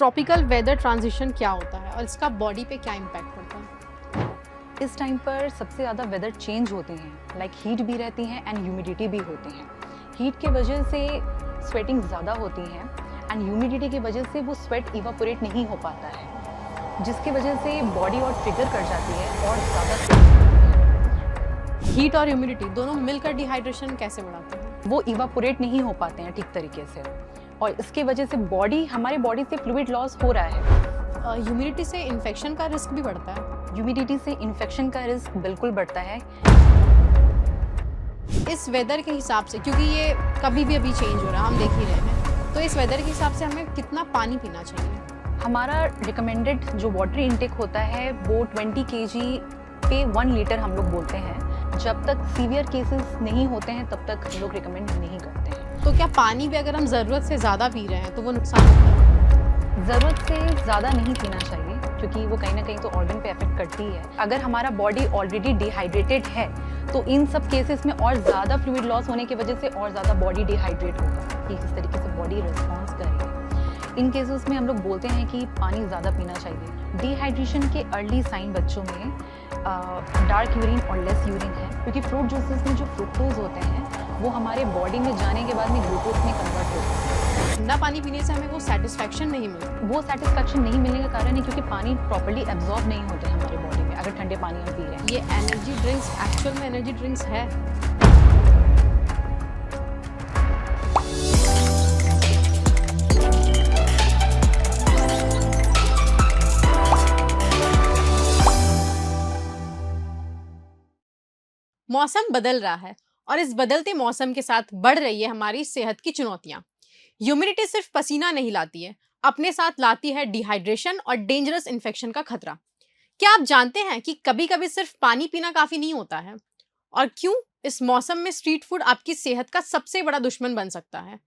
Tropical weather transition क्या होता है और इसका बॉडी पे क्या इम्पैक्ट पड़ता है? इस टाइम पर सबसे ज़्यादा वेदर चेंज होते हैं, लाइक हीट भी रहती हैं एंड ह्यूमिडिटी भी होते हैं। हीट के वजह से स्वेटिंग ज़्यादा होती है एंड ह्यूमिडिटी की वजह से वो स्वेट इवापोरेट नहीं हो पाता है, जिसकी वजह से बॉडी और ट्रिगर कर जाती है और ज़्यादा हीट और ह्यूमिडिटी दोनों मिलकर डिहाइड्रेशन कैसे बढ़ाते हैं? वो इवापोरेट नहीं हो पाते हैं ठीक तरीके से, और इसकी वजह से हमारे बॉडी से फ्लूइड लॉस हो रहा है। ह्यूमिडिटी से इन्फेक्शन का रिस्क भी बढ़ता है? ह्यूमिडिटी से इन्फेक्शन का रिस्क बिल्कुल बढ़ता है। इस वेदर के हिसाब से, क्योंकि ये कभी भी अभी चेंज हो रहा है, हम देख ही रहे हैं, तो इस वेदर के हिसाब से हमें कितना पानी पीना चाहिए? हमारा रिकमेंडेड जो वाटर इनटेक होता है वो 20 kg पे 1 लीटर हम लोग बोलते हैं। जब तक सीवियर केसेस नहीं होते हैं तब तक हम लोग रिकमेंड नहीं करते हैं। तो क्या पानी भी अगर हम ज़रूरत से ज़्यादा पी रहे हैं तो वो नुकसान होता है? ज़रूरत से ज़्यादा नहीं पीना चाहिए, क्योंकि वो कहीं ना कहीं तो ऑर्गन पे अफेक्ट करती है। अगर हमारा बॉडी ऑलरेडी डिहाइड्रेटेड है तो इन सब केसेस में और ज़्यादा फ्लूइड लॉस होने की वजह से और ज़्यादा बॉडी डिहाइड्रेट होगा कि किस तरीके से बॉडी रिस्पॉन्स कर रही है। इन केसेस में हम लोग बोलते हैं कि पानी ज़्यादा पीना चाहिए। डिहाइड्रेशन के अर्ली साइन बच्चों में डार्क यूरिन और लेस यूरिन है, क्योंकि फ्रूट जूसेस में जो फ्रुक्टोज होते हैं वो हमारे बॉडी में जाने के बाद में ग्लूकोज में कन्वर्ट होते हैं। ठंडा पानी पीने से हमें वो सेटिस्फैक्शन नहीं मिलता। वो सेटिस्फैक्शन नहीं मिलने का कारण है क्योंकि पानी प्रॉपर्ली एब्जॉर्ब नहीं होते हमारे बॉडी में अगर ठंडे पानी हम पी रहे हैं। ये एनर्जी ड्रिंक्स एक्चुअल में एनर्जी ड्रिंक्स है? मौसम बदल रहा है और इस बदलते मौसम के साथ बढ़ रही है हमारी सेहत की चुनौतियां। ह्यूमिडिटी सिर्फ पसीना नहीं लाती है, अपने साथ लाती है डिहाइड्रेशन और डेंजरस इन्फेक्शन का खतरा। क्या आप जानते हैं कि कभी कभी सिर्फ पानी पीना काफी नहीं होता है? और क्यों इस मौसम में स्ट्रीट फूड आपकी सेहत का सबसे बड़ा दुश्मन बन सकता है?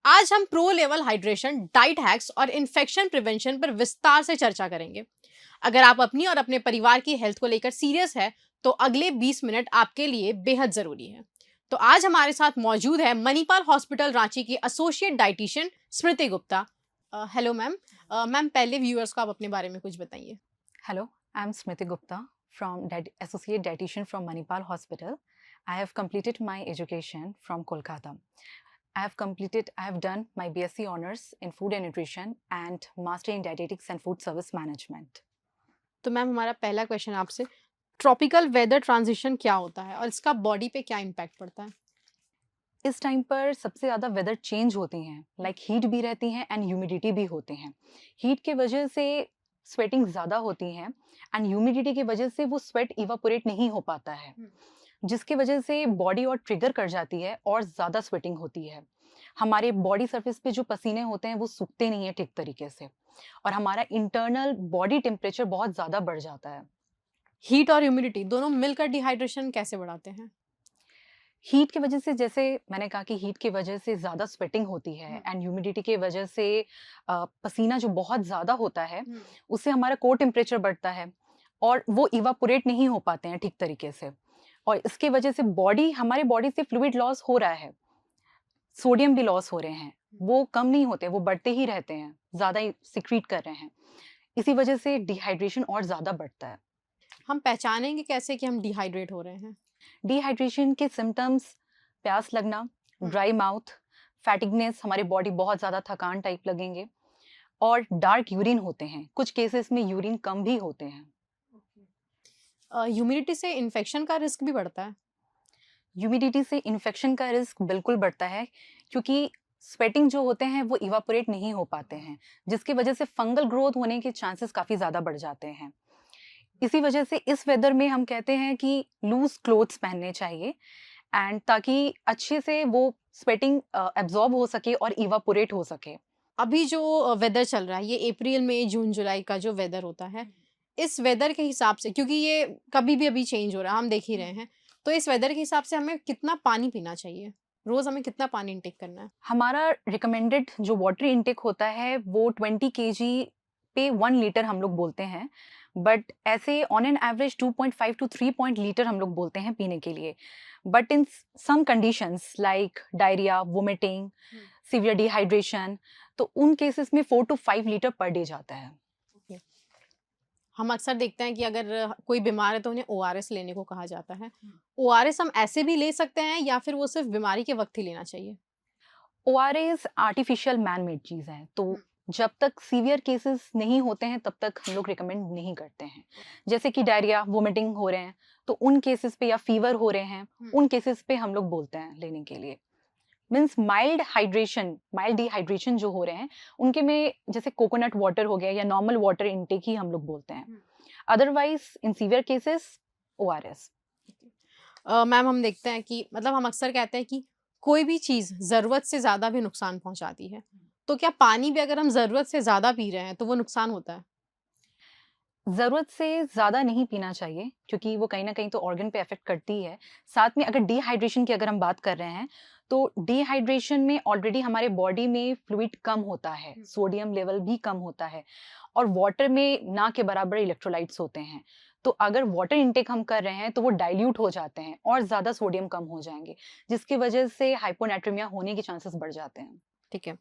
आज हम pro level hydration, diet hacks और इन्फेक्शन प्रिवेंशन पर विस्तार से चर्चा करेंगे। अगर आप अपनी और अपने परिवार की हेल्थ को लेकर सीरियस है तो अगले 20 मिनट आपके लिए बेहद जरूरी है। तो आज हमारे साथ मौजूद है मणिपाल हॉस्पिटल रांची की associate dietitian Smriti Gupta. Hello ma'am. Ma'am, पहले व्यूअर्स को आप अपने बारे में कुछ बताइए। Hello, I am Smriti Gupta from associate dietitian from Manipal Hospital. I have completed my education from Kolkata. I have done my BSc honors in food and nutrition and master in dietetics and food service management. तो ma'am, हमारा पहला question आपसे, tropical weather transition क्या होता है और इसका body पे क्या इम्पैक्ट पड़ता है? इस टाइम पर सबसे ज़्यादा वेदर चेंज होती हैं, लाइक हीट भी रहती हैं एंड ह्यूमिडिटी भी होते हैं। हीट के वजह से स्वेटिंग ज़्यादा होती है एंड ह्यूमिडिटी की वजह से वो स्वेट इवापोरेट नहीं हो पाता है, जिसकी वजह से बॉडी और ट्रिगर कर जाती है और ज़्यादा स्वेटिंग होती है। हमारे बॉडी सरफेस पे जो पसीने होते हैं वो सूखते नहीं है ठीक तरीके से, और हमारा इंटरनल बॉडी टेम्परेचर बहुत ज़्यादा बढ़ जाता है। हीट और ह्यूमिडिटी दोनों मिलकर डिहाइड्रेशन कैसे बढ़ाते हैं? हीट की वजह से, जैसे मैंने कहा कि हीट की वजह से ज़्यादा स्वेटिंग होती है एंड ह्यूमिडिटी की वजह से पसीना जो बहुत ज़्यादा होता है उससे हमारा कोर टेम्परेचर बढ़ता है और वो इवापोरेट नहीं हो पाते हैं ठीक तरीके से, और इसकी वजह से हमारे बॉडी से फ्लूइड लॉस हो रहा है, सोडियम भी लॉस हो रहे हैं, वो कम नहीं होते, वो बढ़ते ही रहते हैं, ज़्यादा ही सिक्रीट कर रहे हैं। इसी वजह से डिहाइड्रेशन और ज़्यादा बढ़ता है। हम पहचानेंगे कैसे कि हम डिहाइड्रेट हो रहे हैं? डिहाइड्रेशन के सिम्टम्स प्यास लगना, ड्राई माउथ, फैटिगनेस, हमारी बॉडी बहुत ज़्यादा थकान टाइप लगेंगे, और डार्क यूरिन होते हैं। कुछ केसेस में यूरिन कम भी होते हैं। ह्यूमिडिटी से इन्फेक्शन का रिस्क भी बढ़ता है? ह्यूमिडिटी से इन्फेक्शन का रिस्क बिल्कुल बढ़ता है, क्योंकि स्वेटिंग जो होते हैं वो इवापोरेट नहीं हो पाते हैं, जिसकी वजह से फंगल ग्रोथ होने के चांसेस काफ़ी ज़्यादा बढ़ जाते हैं। इसी वजह से इस वेदर में हम कहते हैं कि लूज क्लोथ्स पहनने चाहिए एंड ताकि अच्छे से वो स्वेटिंग एब्जॉर्ब हो सके और इवापोरेट हो सके। अभी जो वेदर चल रहा है, ये अप्रैल मई जून जुलाई का जो वेदर होता है, इस वेदर के हिसाब से, क्योंकि ये कभी भी अभी चेंज हो रहा है, हम देख ही रहे हैं, तो इस वेदर के हिसाब से हमें कितना पानी पीना चाहिए? रोज हमें कितना पानी इंटेक करना है? हमारा रिकमेंडेड जो वाटर इंटेक होता है वो 20 kg पे 1 लीटर हम लोग बोलते हैं। बट ऐसे on an average 2.5 to 3 point litre हम लोग बोलते हैं पीने के लिए. But in some conditions like diarrhoea, vomiting, severe dehydration, तो उन केसेस में 4 to 5 लीटर पर डे जाता है. Okay. हम अक्सर देखते हैं कि अगर कोई बीमार है तो उन्हें ओआरएस लेने को कहा जाता है. ओआरएस हम ऐसे भी ले सकते हैं या फिर वो सिर्फ बीमारी के वक्त ही लेना चाहिए? ओआरएस आर्टिफिशियल मैन मेड चीज है, तो जब तक सीवियर केसेस नहीं होते हैं तब तक हम लोग रिकमेंड नहीं करते हैं. जैसे कि डायरिया, वोमिटिंग हो रहे हैं तो उन केसेस पे, या फीवर हो रहे हैं उन केसेस पे हम लोग बोलते हैं लेने के लिए. Means mild hydration, mild dehydration जो हो रहे हैं उनके में जैसे कोकोनट वाटर हो गया या नॉर्मल वाटर इनटेक ही हम लोग बोलते हैं. Otherwise in severe cases ORS. Ma'am हम देखते हैं कि मतलब हम अक्सर कहते हैं कि कोई भी चीज जरूरत से ज्यादा भी नुकसान पहुंचाती है, तो क्या पानी भी अगर हम जरूरत से ज्यादा पी रहे हैं तो वो नुकसान होता है? ज़रूरत से ज़्यादा नहीं पीना चाहिए क्योंकि वो कहीं न कहीं तो ऑर्गन पे अफ़ेक्ट करती है. साथ में अगर डिहाइड्रेशन की अगर हम बात कर रहे हैं, तो डिहाइड्रेशन में ऑलरेडी हमारे बॉडी में फ्लूइड कम होता है, सोडियम लेवल भी कम होता है और वाटर में ना के बराबर इलेक्ट्रोलाइट्स होते हैं. तो अगर वाटर इंटेक हम कर रहे हैं तो वो डाइल्यूट हो जाते हैं और ज़्यादा सोडियम कम हो जाएँगे, जिसकी वजह से हाइपोनेट्रेमिया होने के चांसेस बढ़ जाते हैं. ठीक है.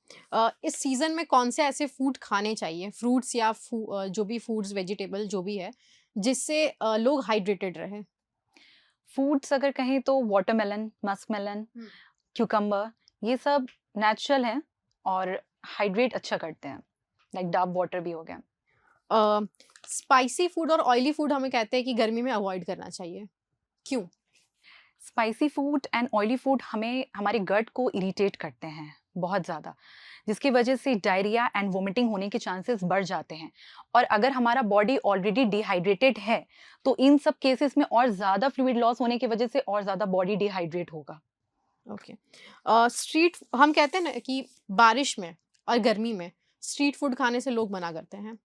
इस सीजन में कौन से ऐसे फूड खाने चाहिए, फ्रूट्स या जो भी फूड्स, वेजिटेबल जो भी है, जिससे लोग हाइड्रेटेड रहे? फूड्स अगर कहें तो वाटरमेलन, मस्कमेलन, क्यूकम्बर, ये सब नेचुरल हैं और हाइड्रेट अच्छा करते हैं. लाइक डाब वाटर भी हो गया. स्पाइसी फूड और ऑयली फूड हमें कहते हैं कि गर्मी में अवॉइड करना चाहिए, क्यों? Spicy food and oily food हमें हमारे गट को इरिटेट करते हैं बहुत ज़्यादा, जिसकी वजह से डायरिया एंड वोमिटिंग होने के चांसेस बढ़ जाते हैं. और अगर हमारा बॉडी ऑलरेडी डिहाइड्रेटेड है तो इन सब केसेस में और ज़्यादा फ्लूइड लॉस होने की वजह से और ज़्यादा बॉडी डिहाइड्रेट होगा. ओके. स्ट्रीट हम कहते हैं ना कि बारिश में और गर्मी में स्ट्रीट फूड खाने से लोग मना करते हैं.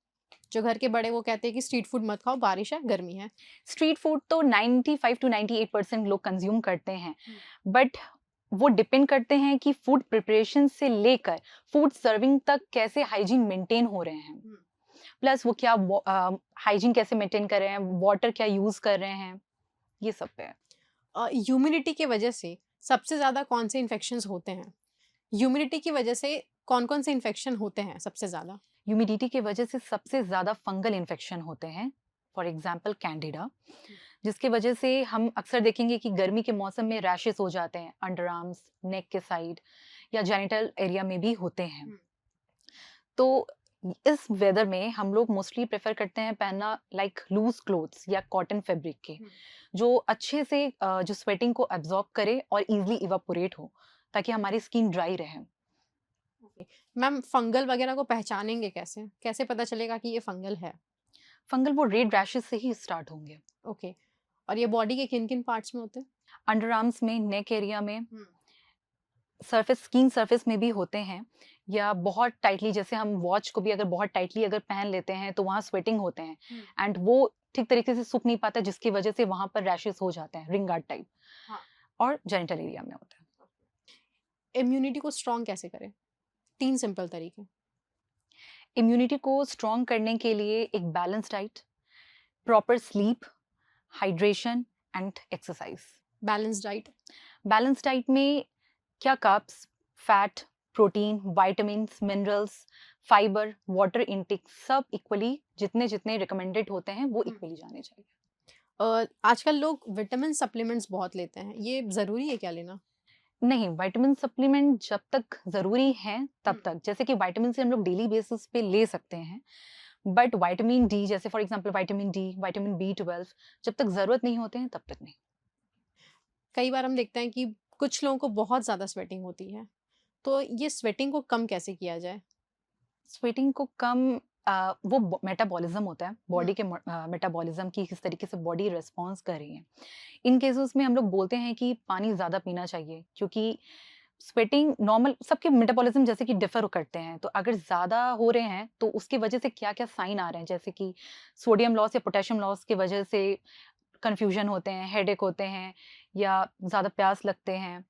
जो घर के बड़े वो कहते हैं कि स्ट्रीट फूड मत खाओ, बारिश है, गर्मी है. स्ट्रीट फूड तो 95 to 98% लोग कंज्यूम करते हैं, बट वो डिपेंड करते हैं कि फूड प्रिपरेशन से लेकर फूड सर्विंग तक कैसे हाइजीन मेंटेन हो रहे हैं. प्लस वो क्या हाइजीन कैसे मेंटेन कर रहे हैं, वाटर क्या यूज कर रहे हैं, ये सब पे है. ह्यूमिडिटी की वजह से सबसे ज्यादा कौन से इन्फेक्शंस होते हैं? ह्यूमिडिटी की वजह से कौन कौन से इन्फेक्शन होते हैं सबसे ज्यादा? ह्यूमिडिटी की वजह से सबसे ज़्यादा फंगल इन्फेक्शन होते हैं. फॉर एग्जाम्पल कैंडिडा, जिसकी वजह से हम अक्सर देखेंगे कि गर्मी के मौसम में रैशेस हो जाते हैं अंडर आर्म्स, नेक के साइड या जेनिटल एरिया में भी होते हैं. तो इस वेदर में हम लोग मोस्टली प्रेफर करते हैं पहनना लाइक लूज क्लोथ्स या कॉटन फैब्रिक के, जो अच्छे से जो स्वेटिंग को एब्जॉर्ब करे और इजीली इवापोरेट हो, ताकि हमारी स्किन ड्राई रहे. मैम फंगल वगैरह को पहचानेंगे कैसे? कैसे पता चलेगा कि ये फंगल है? फंगल वो रेड रैशेस से ही स्टार्ट होंगे. ओके. और ये बॉडी के किन किन पार्ट्स में होते हैं? अंडर आर्म्स में, नेक एरिया में, सरफेस, स्किन सरफेस में भी होते हैं, या बहुत टाइटली, जैसे हम वॉच को भी अगर बहुत टाइटली अगर पहन लेते हैं तो वहाँ स्वेटिंग होते हैं एंड वो ठीक तरीके से सूख नहीं पाता, जिसकी वजह से वहाँ पर रैशेस हो जाते हैं, रिंग गार्ड टाइप. और जेनिटल एरिया में होता है. इम्यूनिटी को स्ट्रॉन्ग कैसे करें? 3 सिंपल तरीके. इम्यूनिटी को स्ट्रॉन्ग करने के लिए एक balance diet, proper sleep, hydration and exercise. Balance diet? Balance diet में क्या carbs, fat, protein, vitamins, minerals, fibre, water intake सब इक्वली जितने जितने रिकमेंडेड होते हैं वो इक्वली जाने चाहिए. आजकल लोग विटामिन सप्लीमेंट्स बहुत लेते हैं, ये जरूरी है क्या लेना? नहीं, विटामिन सप्लीमेंट जब तक ज़रूरी हैं तब तक, जैसे कि विटामिन से हम लोग डेली बेसिस पे ले सकते हैं, बट विटामिन डी, जैसे for example vitamin D, vitamin B12, जब तक ज़रूरत नहीं होते हैं तब तक नहीं. कई बार हम देखते हैं कि कुछ लोगों को बहुत ज़्यादा स्वेटिंग होती है, तो ये स्वेटिंग को कम कैसे किया जाए? स्वेटिंग को कम वो मेटाबॉलिज्म होता है, बॉडी के मेटाबॉलिज्म की किस तरीके से बॉडी रिस्पॉन्स कर रही है. इन केसेस में हम लोग बोलते हैं कि पानी ज़्यादा पीना चाहिए, क्योंकि स्वेटिंग नॉर्मल सबके मेटाबॉलिज्म जैसे कि डिफर करते हैं, तो अगर ज़्यादा हो रहे हैं तो उसकी वजह से क्या क्या साइन आ रहे हैं, जैसे कि सोडियम लॉस या पोटेशियम लॉस की वजह से कन्फ्यूजन होते हैं, हेडेक होते हैं, या ज़्यादा प्यास लगते हैं.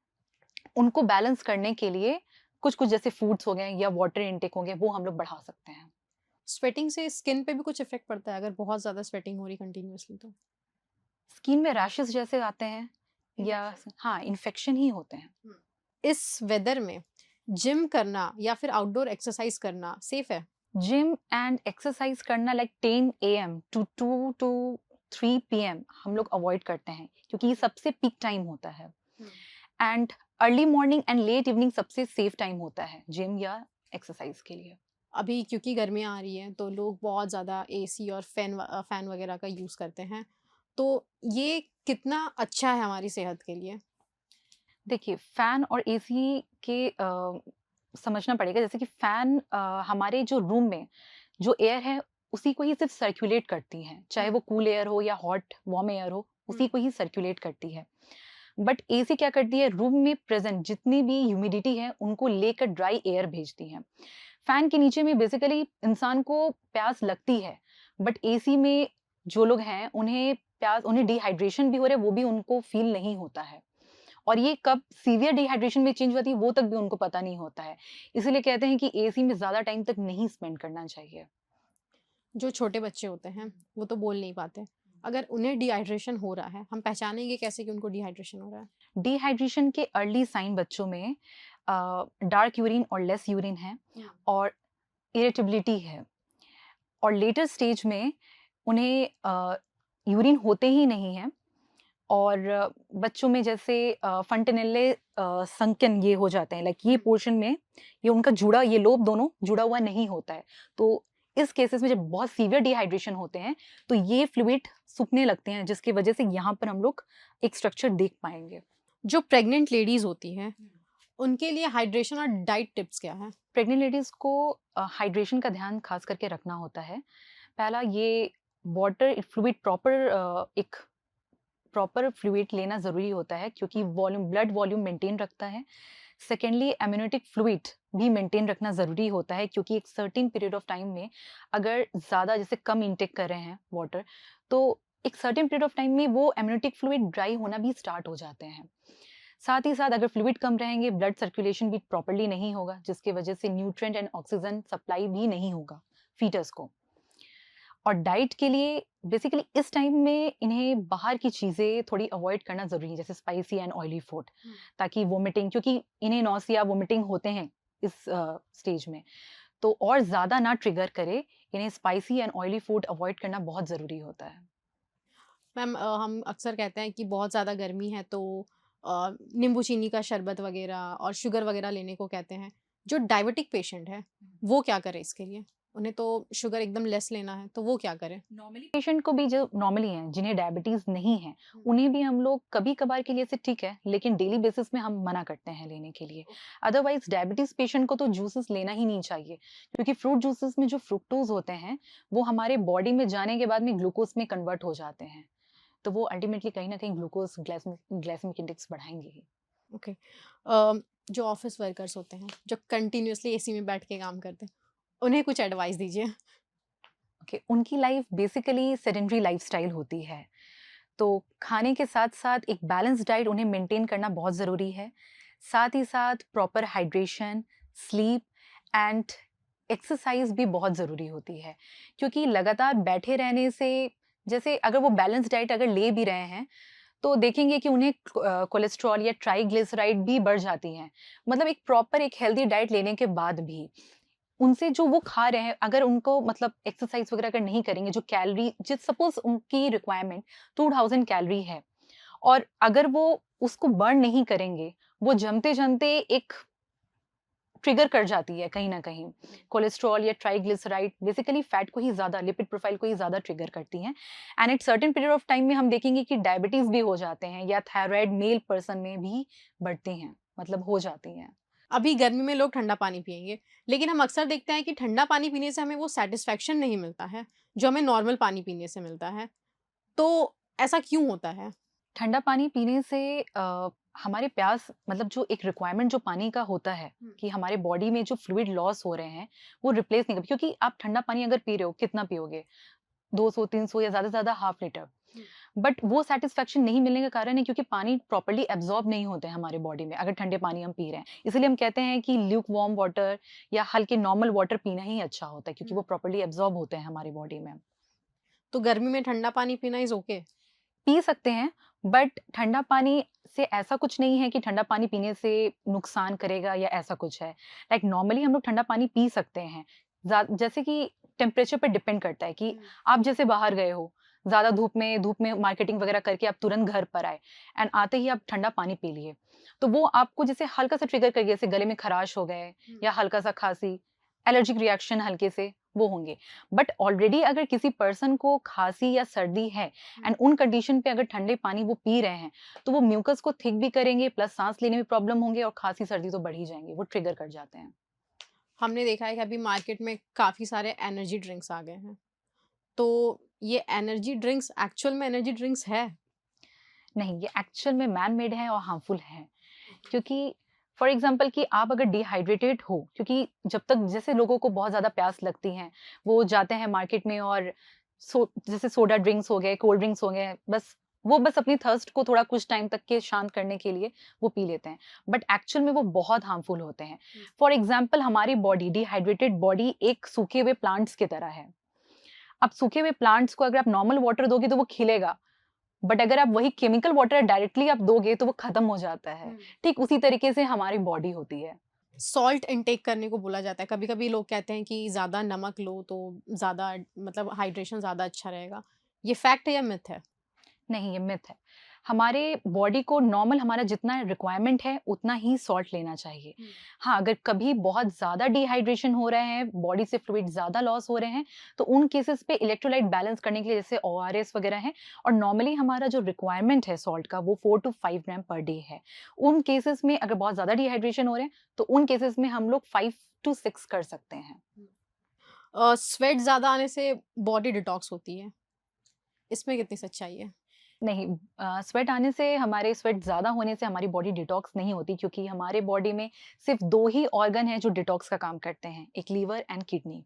उनको बैलेंस करने के लिए कुछ कुछ जैसे फूड्स हो गए या वाटर इनटेक हो गए वो हम लोग बढ़ा सकते हैं. स्वेटिंग से स्किन पे भी कुछ इफेक्ट पड़ता है अगर बहुत ज्यादा स्वेटिंग हो रही कंटिन्यूअसली तो? स्किन में रैशेस जैसे आते हैं या हाँ इन्फेक्शन ही होते हैं। इस वेदर में जिम करना या फिर आउटडोर एक्सरसाइज करना सेफ है? जिम एंड एक्सरसाइज करना like 10 AM to 2 to 3 PM हम लोग अवॉइड करते हैं क्योंकि ये सबसे पीक टाइम होता है। And early morning and let evening सबसे सेफ टाइम होता है जिम या एक्सरसाइज के लिए। अभी क्योंकि गर्मियाँ आ रही हैं तो लोग बहुत ज़्यादा एसी और फैन वगैरह का यूज़ करते हैं, तो ये कितना अच्छा है हमारी सेहत के लिए? देखिए फैन और एसी के समझना पड़ेगा, जैसे कि फैन हमारे जो रूम में जो एयर है उसी को ही सिर्फ सर्कुलेट करती है, चाहे वो कूल एयर हो या हॉट वार्म एयर हो, उसी को ही सर्कुलेट करती है। बट एसी क्या करती है, रूम में प्रेजेंट जितनी भी ह्यूमिडिटी है उनको लेकर ड्राई एयर भेजती है। फैन के नीचे में बेसिकली इंसान को प्यास लगती है, बट एसी में जो लोग हैं उन्हें डिहाइड्रेशन भी हो रहा है, वो भी उनको फील नहीं होता है। और ये कब सीवियर डिहाइड्रेशन में चेंज होती है वो तक भी उनको पता नहीं होता है। इसीलिए कहते हैं कि एसी में ज्यादा टाइम तक नहीं स्पेंड करना चाहिए। जो छोटे बच्चे होते हैं, वो तो बोल नहीं पाते। अगर उन्हें डिहाइड्रेशन हो रहा है, हम पहचानेंगे कैसे कि उनको डिहाइड्रेशन हो रहा है? डिहाइड्रेशन के अर्ली साइन बच्चों में डार्क यूरिन और लेस यूरिन है और इरिटेबिलिटी है। और लेटर स्टेज में उन्हें यूरिन होते ही नहीं है और बच्चों में जैसे फंटेनेले संकन ये हो जाते हैं, लाइक ये पोर्शन में ये उनका जुड़ा, ये लोब दोनों जुड़ा हुआ नहीं होता है। तो इस केसेस में जब बहुत सीवियर डिहाइड्रेशन होते हैं तो ये फ्लूइड सूखने लगते हैं, जिसकी वजह से यहाँ पर हम लोग एक स्ट्रक्चर देख पाएंगे। जो प्रेग्नेंट लेडीज होती हैं, उनके लिए हाइड्रेशन और डाइट टिप्स क्या है? प्रेग्नेंट लेडीज को हाइड्रेशन का ध्यान खास करके रखना होता है। पहला ये वाटर फ्लूइड एक प्रॉपर फ्लूइड लेना ज़रूरी होता है क्योंकि ब्लड वॉल्यूम मेंटेन रखता है। सेकेंडली एम्यूनेटिक फ्लूइड भी मेंटेन रखना ज़रूरी होता है क्योंकि एक सर्टेन पीरियड ऑफ टाइम में अगर ज़्यादा जैसे कम इंटेक कर रहे हैं वाटर, तो एक सर्टेन पीरियड ऑफ टाइम में वो एम्यूनेटिक फ्लूइड ड्राई होना भी स्टार्ट हो जाते हैं। साथ ही साथ अगर फ्लूइड कम रहेंगे, ब्लड सर्कुलेशन भी प्रॉपरली नहीं होगा, जिसकी वजह से न्यूट्रिएंट एंड ऑक्सीजन सप्लाई भी नहीं होगा फीटस को। और डाइट के लिए बेसिकली इस टाइम में इन्हें बाहर की चीज़ें थोड़ी अवॉइड करना ज़रूरी है, जैसे स्पाइसी एंड ऑयली फूड, ताकि वोमिटिंग, क्योंकि इन्हें नौसिया वोमिटिंग होते हैं इस स्टेज में, तो और ज़्यादा ना ट्रिगर करे, इन्हें spicy and oily food avoid करना बहुत ज़रूरी होता है। मैम, हम अक्सर कहते हैं कि बहुत ज़्यादा गर्मी है तो नींबू चीनी का शरबत वगैरह और शुगर वगैरह लेने को कहते हैं। जो डायबिटिक पेशेंट है, वो क्या करे इसके लिए? उन्हें तो शुगर एकदम लेस लेना है, तो वो क्या करें? नॉर्मली पेशेंट को भी, जो नॉर्मली हैं जिन्हें डायबिटीज नहीं है, उन्हें भी हम लोग कभी कभार के लिए से ठीक है, लेकिन डेली बेसिस में हम मना करते हैं लेने के लिए। अदरवाइज डायबिटीज पेशेंट को तो जूसेस लेना ही नहीं चाहिए, क्योंकि फ्रूट जूसेस में जो फ्रुक्टोज होते हैं वो हमारे बॉडी में जाने के बाद में ग्लूकोज में कन्वर्ट हो जाते हैं, तो वो अल्टीमेटली कहीं ना कहीं ग्लूकोज ग्लाइसेमिक इंडेक्स बढ़ाएंगे ही। ओके। जो ऑफिस वर्कर्स होते हैं, जो कंटिन्यूअसली एसी में बैठ के काम करते हैं, उन्हें कुछ एडवाइस दीजिए। ओके, उनकी लाइफ बेसिकली सेडेंटरी लाइफस्टाइल होती है, तो खाने के साथ साथ एक बैलेंस डाइट उन्हें मेंटेन करना बहुत ज़रूरी है। साथ ही साथ proper hydration, sleep and exercise भी बहुत ज़रूरी होती है, क्योंकि लगातार बैठे रहने से, जैसे अगर वो बैलेंस डाइट अगर ले भी रहे हैं तो देखेंगे कि उन्हें कोलेस्ट्रॉल या ट्राइग्लिसराइड भी बढ़ जाती हैं। मतलब एक प्रॉपर एक हेल्दी डाइट लेने के बाद भी उनसे जो वो खा रहे हैं, अगर उनको मतलब एक्सरसाइज वगैरह अगर नहीं करेंगे, जो कैलोरी जिस सपोज उनकी रिक्वायरमेंट 2000 कैलोरी है और अगर वो उसको बर्न नहीं करेंगे, वो जमते जमते एक ट्रिगर कर जाती है कहीं ना कहीं। कोलेस्ट्रॉल या ट्राइग्लिसराइड बेसिकली फैट को ही ज्यादा, लिपिड प्रोफाइल को ही ज्यादा ट्रिगर करती हैं, and at certain period of time में हम देखेंगे कि डायबिटीज भी हो जाते हैं या थायराइड मेल पर्सन में भी बढ़ती हैं, मतलब हो जाती हैं। अभी गर्मी में लोग ठंडा पानी पिएंगे, लेकिन हम अक्सर देखते हैं कि ठंडा पानी पीने से हमें वो सेटिस्फैक्शन नहीं मिलता है जो हमें नॉर्मल पानी पीने से मिलता है। तो ऐसा क्यों होता है? ठंडा पानी पीने से हमारे प्यास, मतलब जो एक रिक्वायरमेंट जो पानी का होता है कि हमारे बॉडी में जो फ्लूइड लॉस हो रहे हैं वो रिप्लेस नहीं कर, क्योंकि आप ठंडा पानी अगर पी रहे हो, कितना पियोगे, 200-300 या ज़्यादा से ज़्यादा हाफ लीटर। बट वो सेटिस्फेक्शन नहीं मिलने का कारण है क्योंकि पानी प्रॉपर्ली एब्जॉर्ब नहीं होते हैं हमारे बॉडी में अगर ठंडे पानी हम पी रहे हैं। इसलिए हम कहते हैं कि ल्यूक वार्म वाटर या हल्के नॉर्मल वाटर पीना ही अच्छा होता है क्योंकि वो प्रॉपर्ली एब्जॉर्ब होते हैं हमारी बॉडी में। तो गर्मी में ठंडा पानी पीना इज ओके? पी सकते हैं, बट ठंडा पानी से ऐसा कुछ नहीं है कि ठंडा पानी पीने से नुकसान करेगा या ऐसा कुछ है। लाइक नॉर्मली हम लोग ठंडा पानी पी सकते हैं, जैसे कि टेम्परेचर पे डिपेंड करता है कि आप जैसे बाहर गए हो, ज़्यादा धूप में मार्केटिंग वगैरह करके आप तुरंत घर पर आए एंड आते ही आप ठंडा पानी पी लिए, तो वो आपको जैसे हल्का सा ट्रिगर कर गया, जैसे गले में खराश हो गए या हल्का सा खांसी, एलर्जिक रिएक्शन हल्के से वो होंगे। बट ऑलरेडी अगर किसी पर्सन को खांसी या सर्दी है एंड उन कंडीशन पे अगर ठंडे पानी वो पी रहे हैं तो वो म्यूकस को थिक भी करेंगे, प्लस सांस लेने में प्रॉब्लम होंगे और खांसी सर्दी तो बढ़ ही जाएंगे, वो ट्रिगर कर जाते हैं। हमने देखा है कि अभी मार्केट में काफ़ी सारे एनर्जी ड्रिंक्स आ गए हैं, तो ये एनर्जी ड्रिंक्स एक्चुअल में एनर्जी ड्रिंक्स है? नहीं, ये एक्चुअल में मैन मेड है और हार्मफुल है। क्योंकि फॉर एग्जाम्पल कि आप अगर डिहाइड्रेटेड हो, क्योंकि जब तक जैसे लोगों को बहुत ज़्यादा प्यास लगती है, वो जाते हैं मार्केट में और जैसे सोडा ड्रिंक्स हो गए, कोल्ड ड्रिंक्स हो गए, बस अपनी थर्स्ट को थोड़ा कुछ टाइम तक के शांत करने के लिए वो पी लेते हैं, बट एक्चुअल में वो बहुत हार्मफुल होते हैं। फॉर एग्जाम्पल हमारी बॉडी, डिहाइड्रेटेड बॉडी एक सूखे हुए प्लांट्स की तरह है। अब सूखे हुए प्लांट्स को अगर आप नॉर्मल वाटर दोगे तो वो खिलेगा, बट अगर आप वही केमिकल वाटर डायरेक्टली आप दोगे तो वो खत्म हो जाता है। ठीक उसी तरीके से हमारी बॉडी होती है। सॉल्ट इनटेक करने को बोला जाता है, कभी कभी लोग कहते हैं कि ज़्यादा नमक लो तो ज़्यादा मतलब हाइड्रेशन ज़्यादा अच्छा रहेगा, ये फैक्ट है या मिथ है? नहीं, ये मिथ है। हमारे बॉडी को नॉर्मल हमारा जितना रिक्वायरमेंट है उतना ही सॉल्ट लेना चाहिए। हाँ, अगर कभी बहुत ज़्यादा डिहाइड्रेशन हो रहे हैं, बॉडी से फ्लूइड ज़्यादा लॉस हो रहे हैं, तो उन केसेस पे इलेक्ट्रोलाइट बैलेंस करने के लिए जैसे ORS वगैरह है, और नॉर्मली हमारा जो रिक्वायरमेंट है सॉल्ट का वो 4 to 5 ग्राम पर डे है। उन केसेस में अगर बहुत ज़्यादा डिहाइड्रेशन हो रहे हैं तो उन केसेस में हम लोग 5 to 6 कर सकते हैं। स्वेट ज़्यादा आने से बॉडी डिटॉक्स होती है, इसमें कितनी सच्चाई है? नहीं, स्वेट आने से, हमारे स्वेट ज़्यादा होने से हमारी बॉडी डिटॉक्स नहीं होती, क्योंकि हमारे बॉडी में सिर्फ 2 ही ऑर्गन हैं जो डिटॉक्स का काम करते हैं, एक लीवर एंड किडनी।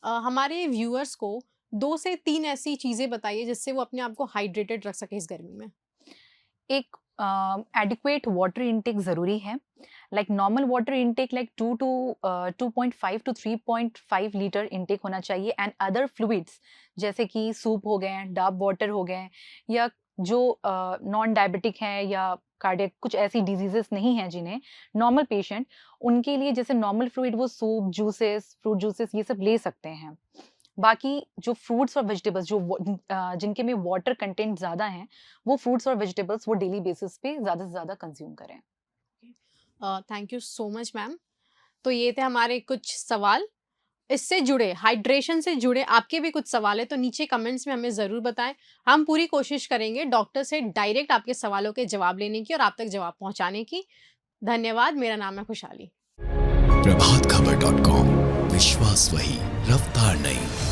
हमारे व्यूअर्स को 2 से 3 ऐसी चीज़ें बताइए जिससे वो अपने आप को हाइड्रेटेड रख सके इस गर्मी में। एक एडिक्वेट वाटर इनटेक ज़रूरी है। Like normal water intake like 2.5 to 3.5 litre intake होना चाहिए, एंड अदर फ्लूइड्स जैसे कि सूप हो गए, डाब वाटर हो गए, या जो नॉन डायबिटिक हैं या कार्डियक कुछ ऐसी डिजीजेस नहीं हैं जिन्हें नॉर्मल पेशेंट, उनके लिए जैसे नॉर्मल फ्लूइड वो सूप, जूसेस, फ्रूट जूसेस ये सब ले सकते हैं। बाकी जो फ्रूट्स और वेजिटेबल्स जिनके में वाटर कंटेंट ज़्यादा हैं, वो फ्रूट्स और वेजिटेबल्स वो डेली बेसिस पे ज़्यादा से ज़्यादा कंज्यूम करें। Thank you so much ma'am. तो ये थे हमारे कुछ सवाल। इससे जुड़े, हाइड्रेशन से जुड़े आपके भी कुछ सवाल है तो नीचे कमेंट्स में हमें ज़रूर बताएं। हम पूरी कोशिश करेंगे डॉक्टर से डायरेक्ट आपके सवालों के जवाब लेने की और आप तक जवाब पहुंचाने की। धन्यवाद। मेरा नाम है खुशहाली। प्रभातखबर.com, विश्वास वही, रफ्तार नहीं।